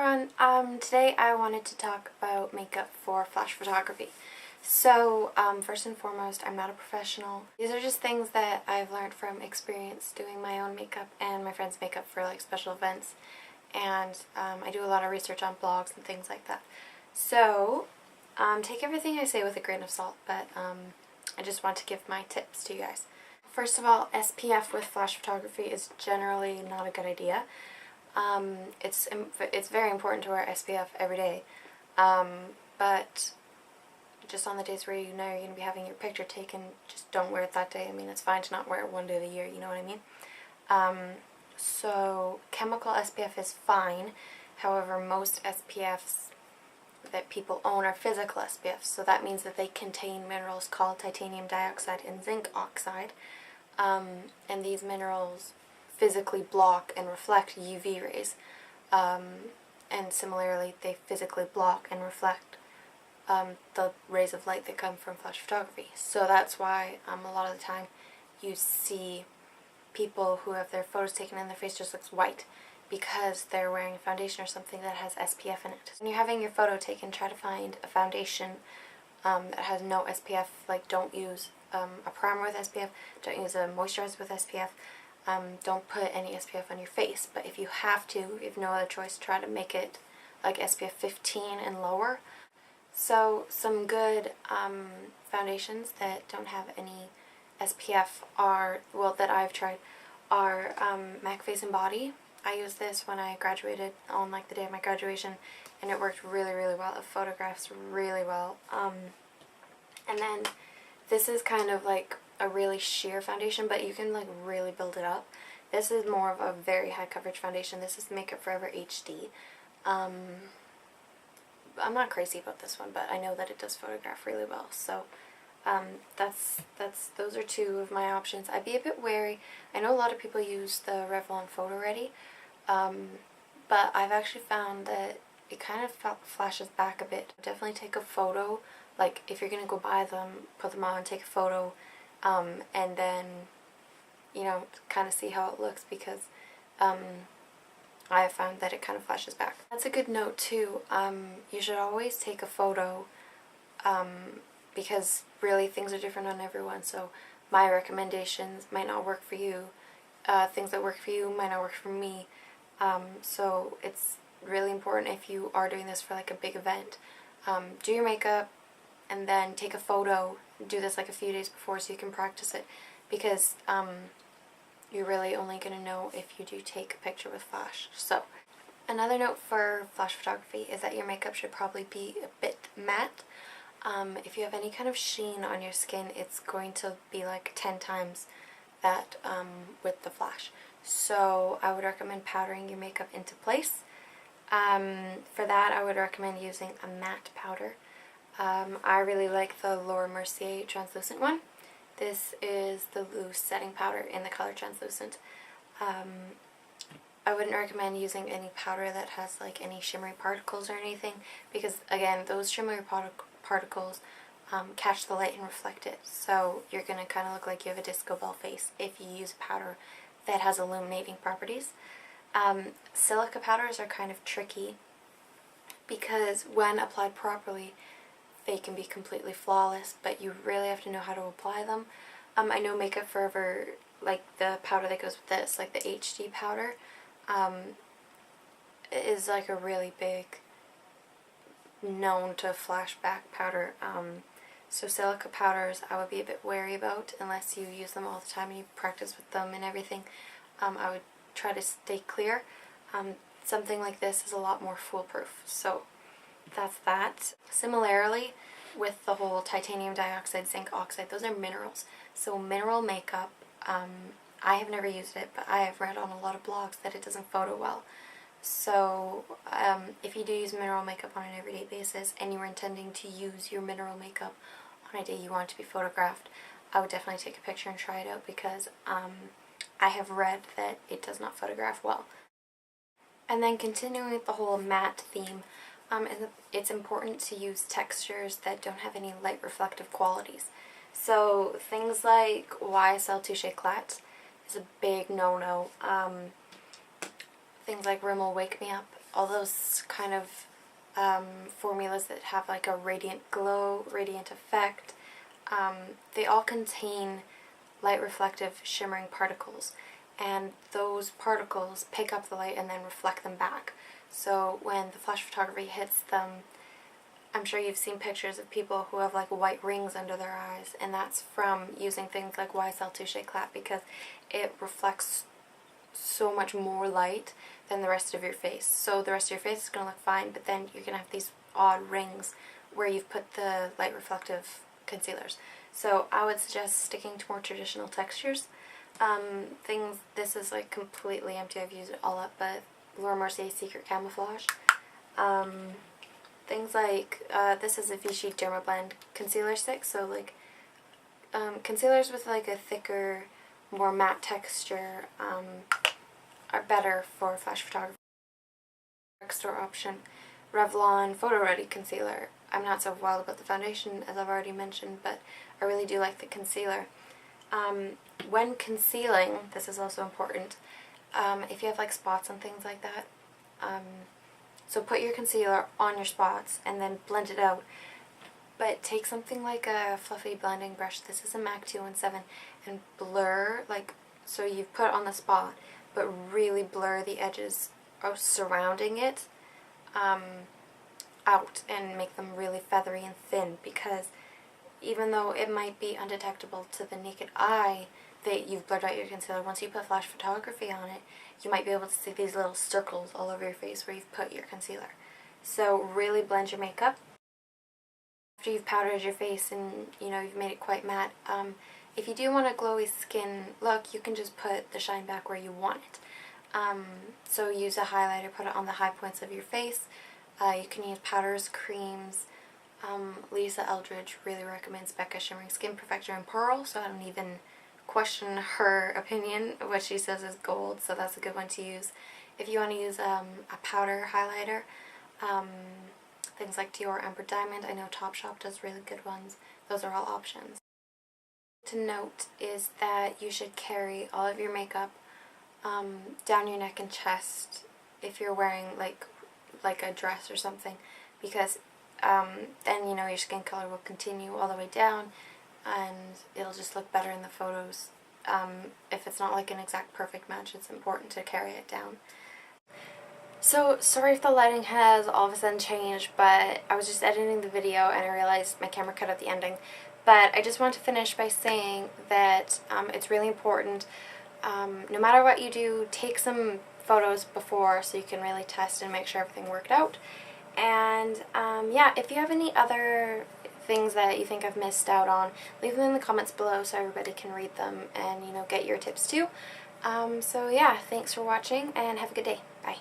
everyone. Today I wanted to talk about makeup for flash photography. So, first and foremost, I'm not a professional. These are just things that I've learned from experience doing my own makeup and my friends' makeup for like special events. And I do a lot of research on blogs and things like that. So, take everything I say with a grain of salt, but I just want to give my tips to you guys. First of all, SPF with flash photography is generally not a good idea. It's very important to wear SPF every day, but just on the days where you know you're going to be having your picture taken, just don't wear it that day. I mean, it's fine to not wear it one day of the year, you know what I mean? So chemical SPF is fine. However, most SPFs that people own are physical SPFs, so that means that they contain minerals called titanium dioxide and zinc oxide, and these minerals physically block and reflect UV rays, and similarly they physically block and reflect the rays of light that come from flash photography. So that's why a lot of the time you see people who have their photos taken and their face just looks white because they're wearing a foundation or something that has SPF in it. When you're having your photo taken, try to find a foundation that has no SPF. Like, don't use a primer with SPF, don't use a moisturizer with SPF. Don't put any SPF on your face, but if you have to, if you have no other choice, try to make it like SPF 15 and lower. So some good foundations that don't have any SPF are, well, that I've tried, are MAC Face and Body. I used this when I graduated on like the day of my graduation, and it worked really, really well. It photographs really well. And then this is kind of like a really sheer foundation, but you can like really build it up. This is more of a very high coverage foundation. This is Makeup Forever HD. I'm not crazy about this one, but I know that it does photograph really well. So those are two of my options. I'd be a bit wary. I know a lot of people use the Revlon Photo Ready, but I've actually found that it kind of flashes back a bit. Definitely take a photo. Like, if you're gonna go buy them, put them on, take a photo, and then, you know, kind of see how it looks, because I have found that it kind of flashes back. That's a good note too. You should always take a photo, because really things are different on everyone. So my recommendations might not work for you. Things that work for you might not work for me. So it's really important, if you are doing this for like a big event, do your makeup and then take a photo. Do this like a few days before so you can practice it, because you're really only going to know if you do take a picture with flash. So another note for flash photography is that your makeup should probably be a bit matte. If you have any kind of sheen on your skin, it's going to be like 10 times that with the flash. So I would recommend powdering your makeup into place. For that, I would recommend using a matte powder. I really like the Laura Mercier translucent one. This is the loose setting powder in the color translucent. I wouldn't recommend using any powder that has like any shimmery particles or anything, because again, those shimmery particles catch the light and reflect it. So you're going to kind of look like you have a disco ball face if you use a powder that has illuminating properties. Silica powders are kind of tricky because when applied properly, they can be completely flawless, but you really have to know how to apply them. I know Makeup Forever, like the powder that goes with this, like the HD powder, is like a really big known to flashback powder. So silica powders I would be a bit wary about unless you use them all the time and you practice with them and everything. I would try to stay clear. Something like this is a lot more foolproof. So that's that. Similarly, with the whole titanium dioxide, zinc oxide, those are minerals. So mineral makeup, I have never used it, but I have read on a lot of blogs that it doesn't photo well. So if you do use mineral makeup on an everyday basis and you were intending to use your mineral makeup on a day you want to be photographed, I would definitely take a picture and try it out, because I have read that it does not photograph well. And then continuing with the whole matte theme, it's important to use textures that don't have any light reflective qualities. So things like YSL Touche Éclat is a big no-no. Things like Rimmel Wake Me Up all those kind of formulas that have like a radiant glow, radiant effect, they all contain light reflective shimmering particles, and those particles pick up the light and then reflect them back. So when the flash photography hits them, I'm sure you've seen pictures of people who have like white rings under their eyes, and that's from using things like YSL Touche Éclat, because it reflects so much more light than the rest of your face. So the rest of your face is going to look fine, but then you're going to have these odd rings where you've put the light reflective concealers. So I would suggest sticking to more traditional textures. This is like completely empty, I've used it all up, but Laura Mercier Secret Camouflage. Things like, this is a Vichy Dermablend concealer stick, so like concealers with like a thicker, more matte texture are better for flash photography. Drugstore option, Revlon Photo Ready Concealer. I'm not so wild about the foundation, as I've already mentioned, but I really do like the concealer. When concealing, this is also important, if you have like spots and things like that, so put your concealer on your spots and then blend it out. But take something like a fluffy blending brush, this is a MAC 217, and blur, like, so you've put it on the spot, but really blur the edges surrounding it out and make them really feathery and thin, because even though it might be undetectable to the naked eye that you've blurred out your concealer, once you put flash photography on it, you might be able to see these little circles all over your face where you've put your concealer. So really blend your makeup. After you've powdered your face and you've made it quite matte, if you do want a glowy skin look, you can just put the shine back where you want it. So use a highlighter, put it on the high points of your face. You can use powders, creams. Lisa Eldridge really recommends Becca Shimmering Skin Perfector and Pearl, so I don't even question her opinion. What she says is gold, so that's a good one to use. If you want to use a powder highlighter, things like Dior Amber Diamond, I know Topshop does really good ones. Those are all options. To note is that you should carry all of your makeup down your neck and chest if you're wearing like a dress or something, because then your skin color will continue all the way down and it'll just look better in the photos. If it's not like an exact perfect match, it's important to carry it down. So sorry if the lighting has all of a sudden changed, but I was just editing the video and I realized my camera cut out the ending. But I just want to finish by saying that it's really important, no matter what you do, take some photos before so you can really test and make sure everything worked out. And yeah, if you have any other things that you think I've missed out on, leave them in the comments below so everybody can read them and get your tips too. So yeah, thanks for watching and have a good day. Bye.